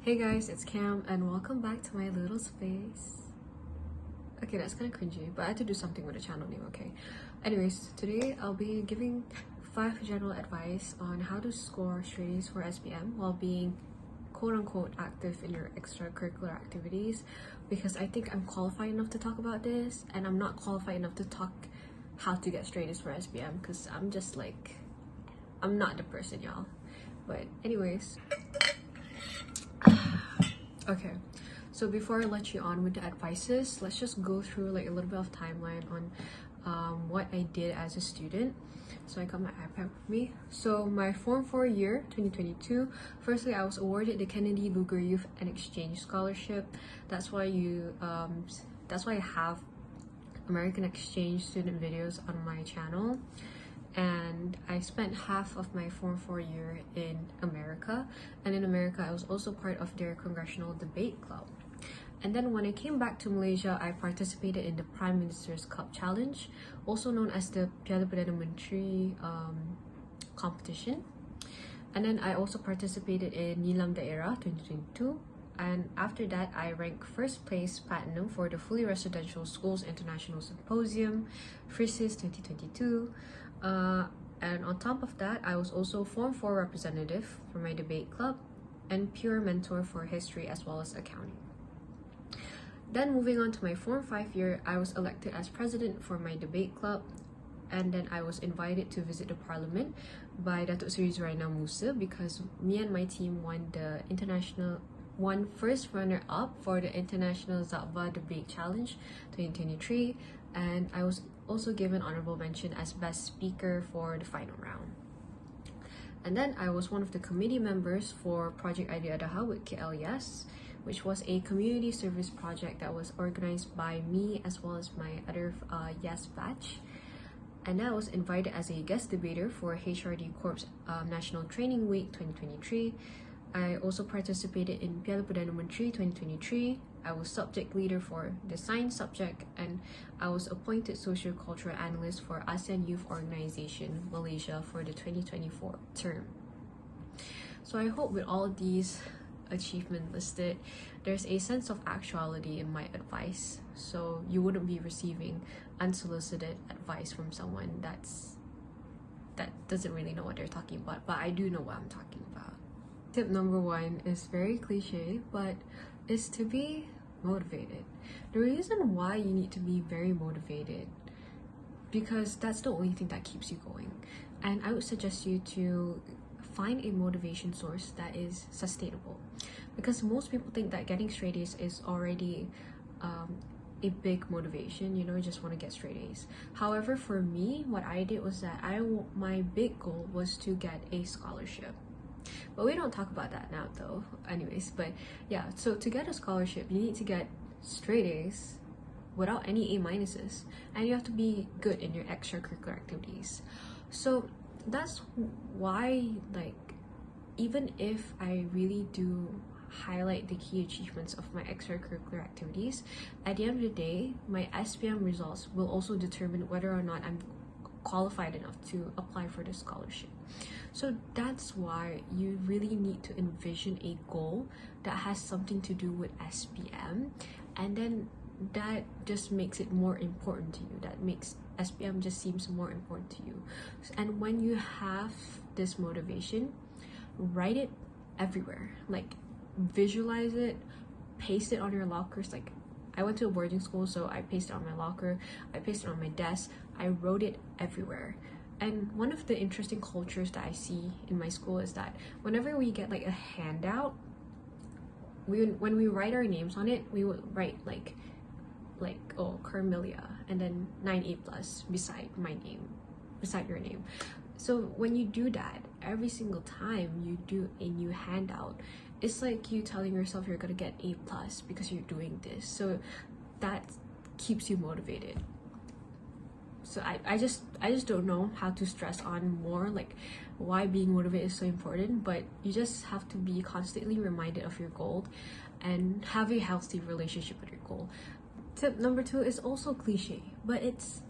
Hey guys, it's Cam and welcome back to my little space. Okay, that's kind of cringy, but I had to do something with the channel name, okay? Anyways, today I'll be giving 5 general advice on how to score straight A's for SPM while being quote-unquote active in your extracurricular activities, because I think I'm qualified enough to talk about this and I'm not qualified enough to talk how to get straight A's for SPM because I'm just like, I'm not the person, y'all. But anyways, okay, so before I let you on with the advices, let's just go through like a little bit of timeline on what I did as a student. So I got my iPad with me. So my Form 4 year 2022, firstly I was awarded the Kennedy Lugar Youth and Exchange Scholarship. That's why I have American exchange student videos on my channel. And I spent half of my Form 4 year in America, and in America I was also part of their Congressional Debate Club. And then when I came back to Malaysia, I participated in the Prime Minister's Cup Challenge, also known as the Piala Perdana Menteri competition. And then I also participated in Nilam Daerah 2022. And after that, I ranked first place platinum for the Fully Residential Schools International Symposium, FRISIS 2022. And on top of that, I was also Form 4 representative for my debate club and pure mentor for history as well as accounting. Then moving on to my Form 5 year, I was elected as president for my debate club, and then I was invited to visit the parliament by Datuk Seri Zuraina Musa because me and my team won first runner-up for the International Zatva Debate Challenge 2023, and I was also given honorable mention as best speaker for the final round. And then I was one of the committee members for Project Idea Adaha with KLES, which was a community service project that was organized by me as well as my other YES batch. And I was invited as a guest debater for HRD Corp's National Training Week 2023. I also participated in Piala Perdana Menteri 2023. I was subject leader for the science subject, and I was appointed socio-cultural analyst for ASEAN Youth Organization Malaysia for the 2024 term. So I hope with all these achievements listed, there's a sense of actuality in my advice, so you wouldn't be receiving unsolicited advice from someone that doesn't really know what they're talking about, but I do know what I'm talking about. Tip number 1 is very cliche, but is to be motivated. The reason why you need to be very motivated, because that's the only thing that keeps you going. And I would suggest you to find a motivation source that is sustainable, because most people think that getting straight A's is already a big motivation, you know, you just want to get straight A's. However, for me, what I did was that my big goal was to get a scholarship. But we don't talk about that now though. Anyways, but yeah, so to get a scholarship, you need to get straight A's without any A minuses, and you have to be good in your extracurricular activities. So that's why, like, even if I really do highlight the key achievements of my extracurricular activities, at the end of the day, my SPM results will also determine whether or not I'm qualified enough to apply for the scholarship. So that's why you really need to envision a goal that has something to do with SPM, and then that just makes it more important to you. That makes SPM just seems more important to you. And when you have this motivation, write it everywhere, like visualize it, paste it on your lockers. Like, I went to a boarding school, so I pasted it on my locker, I pasted it on my desk, I wrote it everywhere. And one of the interesting cultures that I see in my school is that whenever we get like a handout, when we write our names on it, we would write like oh, Carmilea, and then 9A+ beside my name, beside your name. So when you do that, every single time you do a new handout, it's like you telling yourself you're gonna get A+ because you're doing this. So that keeps you motivated. So I just don't know how to stress on more like why being motivated is so important, but you just have to be constantly reminded of your goal and have a healthy relationship with your goal. Tip number 2 is also cliche, but it's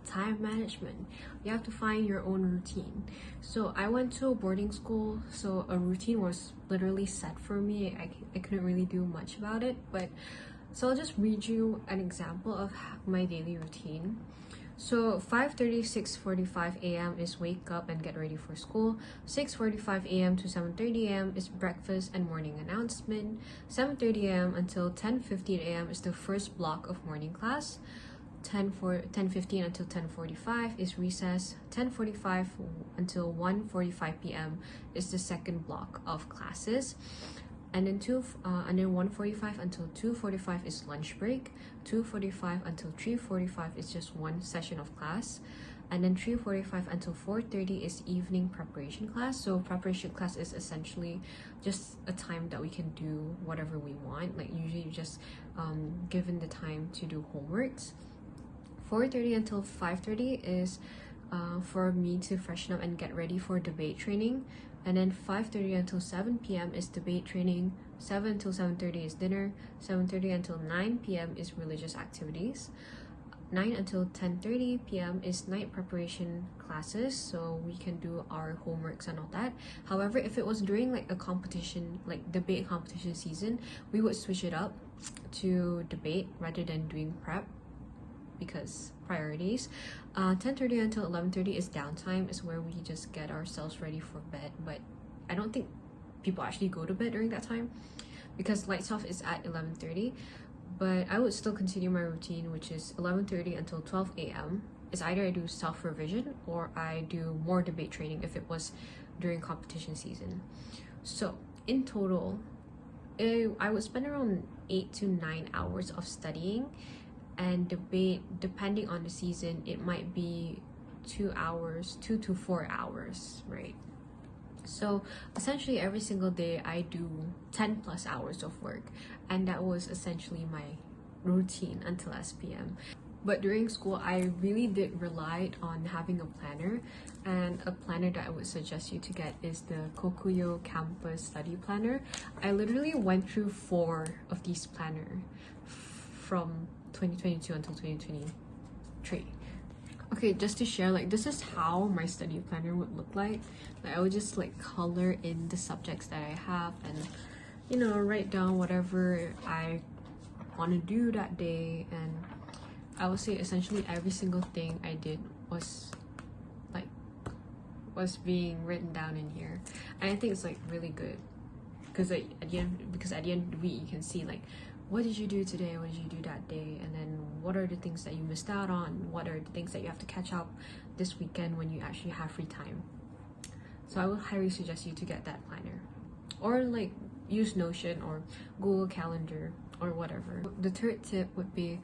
time management. You have to find your own routine. So I went to a boarding school, so a routine was literally set for me. I couldn't really do much about it, but so I'll just read you an example of my daily routine. So 5:30, 6:45 a.m. is wake up and get ready for school. 6:45 a.m. to 7:30 a.m. is breakfast and morning announcement. 7:30 a.m. until 10:15 a.m. is the first block of morning class. 10:15 until 10:45 is recess. 10:45 until 1:45 p.m. is the second block of classes. And then 1:45 until 2:45 is lunch break. 2:45 until 3:45 is just one session of class. And then 3:45 until 4:30 is evening preparation class. So preparation class is essentially just a time that we can do whatever we want. Like usually you just given the time to do homeworks. 4:30 until 5:30 is for me to freshen up and get ready for debate training. And then 5:30 until 7 p.m. is debate training. 7 until 7:30 is dinner. 7:30 until 9 p.m. is religious activities. 9 until 10:30 p.m. is night preparation classes, so we can do our homeworks and all that. However, if it was during like a competition, like debate competition season, we would switch it up to debate rather than doing prep, because priorities. 10:30 until 11:30 is downtime, is where we just get ourselves ready for bed. But I don't think people actually go to bed during that time, because lights off is at 11:30. But I would still continue my routine, which is 11:30 until 12 a.m. is either I do self-revision or I do more debate training if it was during competition season. So in total, I would spend around 8 to 9 hours of studying, and debate, depending on the season, it might be 2 to 4 hours, right? So essentially every single day I do 10 plus hours of work, and that was essentially my routine until SPM. But during school, I really did rely on having a planner, and a planner that I would suggest you to get is the Kokuyo Campus Study Planner. I literally went through 4 of these planners from 2022 until 2023. Okay, just to share, like this is how my study planner would look like. I would just like color in the subjects that I have and, you know, write down whatever I want to do that day. And I would say essentially every single thing I did was being written down in here. And I think it's like really good, because at the end of the week you can see like, what did you do today, what did you do that day, and then what are the things that you missed out on, what are the things that you have to catch up this weekend when you actually have free time. So I would highly suggest you to get that planner, or like use Notion or Google Calendar or whatever. The third tip would be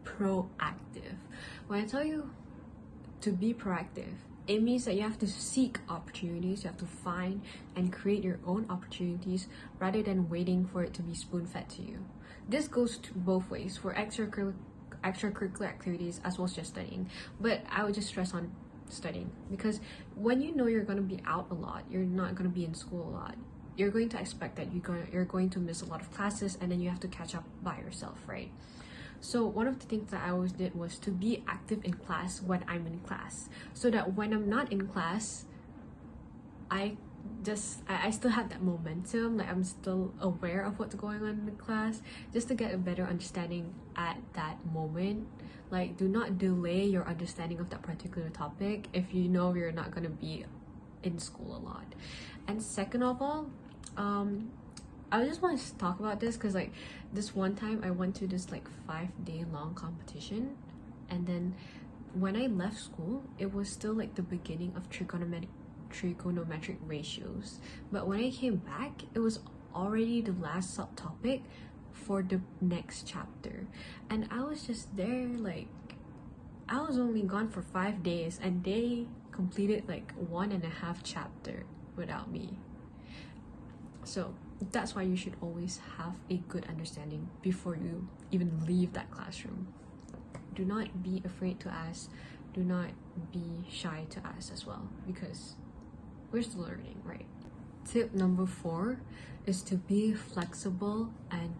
proactive. When I tell you to be proactive, it means that you have to seek opportunities, you have to find and create your own opportunities rather than waiting for it to be spoon-fed to you. This goes to both ways, for extracurricular activities as well as just studying. But I would just stress on studying, because when you know you're going to be out a lot, you're not going to be in school a lot, you're going to expect that you're going to miss a lot of classes, and then you have to catch up by yourself, right? So one of the things that I always did was to be active in class when I'm in class, so that when I'm not in class, I still have that momentum, like I'm still aware of what's going on in the class, just to get a better understanding at that moment. Like, do not delay your understanding of that particular topic if you know you're not going to be in school a lot. And second of all, I just want to talk about this because like this one time I went to this like 5-day long competition, and then when I left school, it was still like the beginning of trigonometric ratios, but when I came back, it was already the last subtopic for the next chapter, and I was just there, like I was only gone for 5 days and they completed like 1.5 chapter without me. So that's why you should always have a good understanding before you even leave that classroom. Do not be afraid to ask, do not be shy to ask as well, because we're still learning, right? Tip number 4 is to be flexible and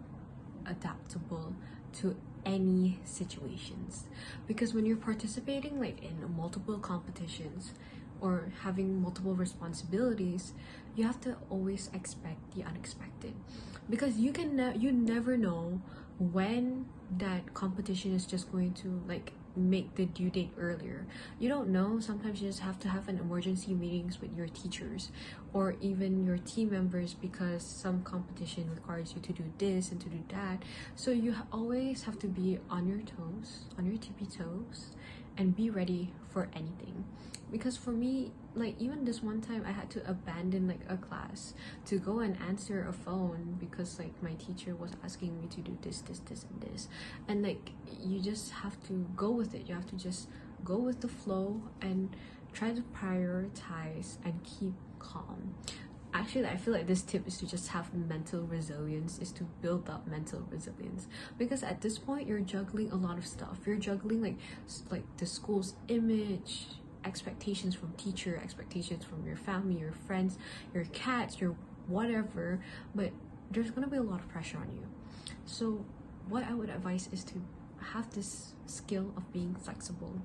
adaptable to any situations, because when you're participating like in multiple competitions or having multiple responsibilities, you have to always expect the unexpected, because you never know when that competition is just going to like make the due date earlier. You don't know. Sometimes you just have to have an emergency meetings with your teachers or even your team members, because some competition requires you to do this and to do that. So you always have to be on your toes, on your tippy toes, and be ready for anything. Because for me, like even this one time I had to abandon like a class to go and answer a phone because like my teacher was asking me to do this and this, and like you just have to go with it. You have to just go with the flow and try to prioritize and keep calm. Actually, I feel like this tip is to just have mental resilience, is to build up mental resilience, because at this point you're juggling a lot of stuff. You're juggling like the school's image, expectations from teacher, expectations from your family, your friends, your cats, your whatever, but there's gonna be a lot of pressure on you. So what I would advise is to have this skill of being flexible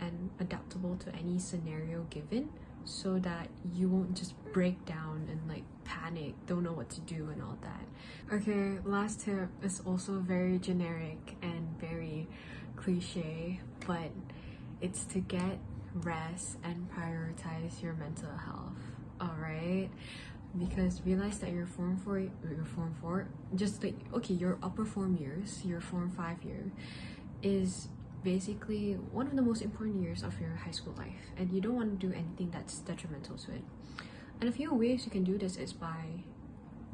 and adaptable to any scenario given, so that you won't just break down and like panic, don't know what to do and all that. Okay, last tip is also very generic and very cliche, but it's to get rest and prioritize your mental health. All right, because realize that your form 4, just like, okay, your upper form years, your form 5 year is basically one of the most important years of your high school life, and you don't want to do anything that's detrimental to it. And a few ways you can do this is by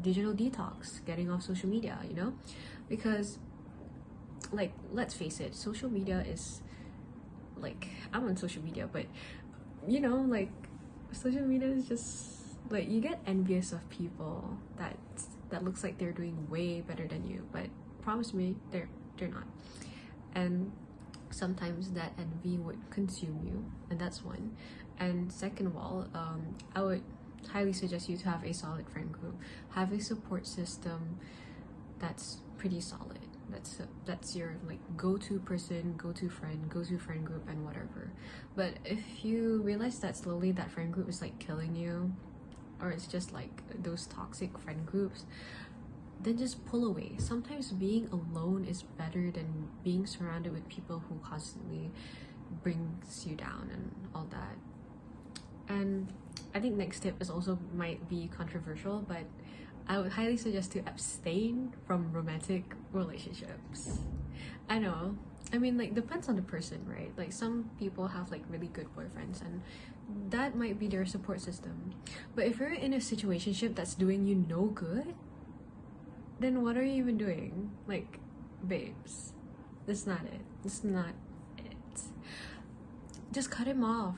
digital detox, getting off social media, you know, because like, let's face it, social media is like, I'm on social media, but you know, like social media is just like, you get envious of people that looks like they're doing way better than you, but promise me they're not. And sometimes that envy would consume you, and that's one. And second of all, I would highly suggest you to have a solid friend group, have a support system that's pretty solid. That's your like go-to person, go-to friend group, and whatever. But if you realize that slowly that friend group is like killing you, or it's just like those toxic friend groups, then just pull away. Sometimes being alone is better than being surrounded with people who constantly brings you down and all that. And I think next tip is also might be controversial, but I would highly suggest to abstain from romantic relationships. I know, I mean, like, depends on the person, right? Like, some people have like really good boyfriends and that might be their support system. But if you're in a situationship that's doing you no good, then what are you even doing? Like, babes, that's not it. It's not it. Just cut them off.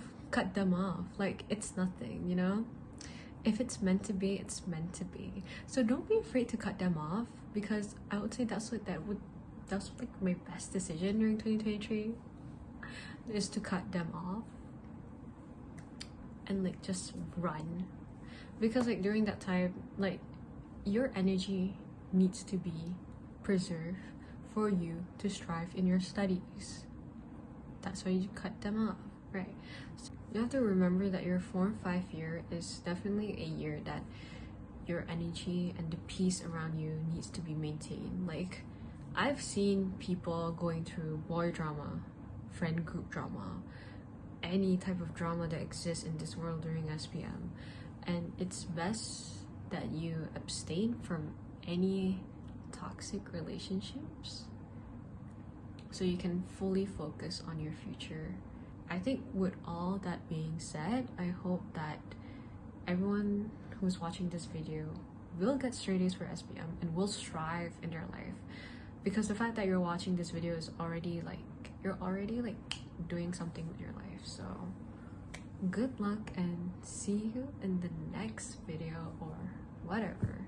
Like, it's nothing, you know? If it's meant to be, it's meant to be. So don't be afraid to cut them off, because I would say that's like my best decision during 2023, is to cut them off and like just run. Because like during that time, like, your energy needs to be preserved for you to strive in your studies. That's why you cut them off, right? So you have to remember that your form 5 year is definitely a year that your energy and the peace around you needs to be maintained. Like, I've seen people going through boy drama, friend group drama, any type of drama that exists in this world during SPM, and it's best that you abstain from any toxic relationships so you can fully focus on your future. I think with all that being said, I hope that everyone who's watching this video will get straight A's for SPM and will strive in their life, because the fact that you're watching this video is already like, you're already like doing something with your life. So good luck and see you in the next video or whatever.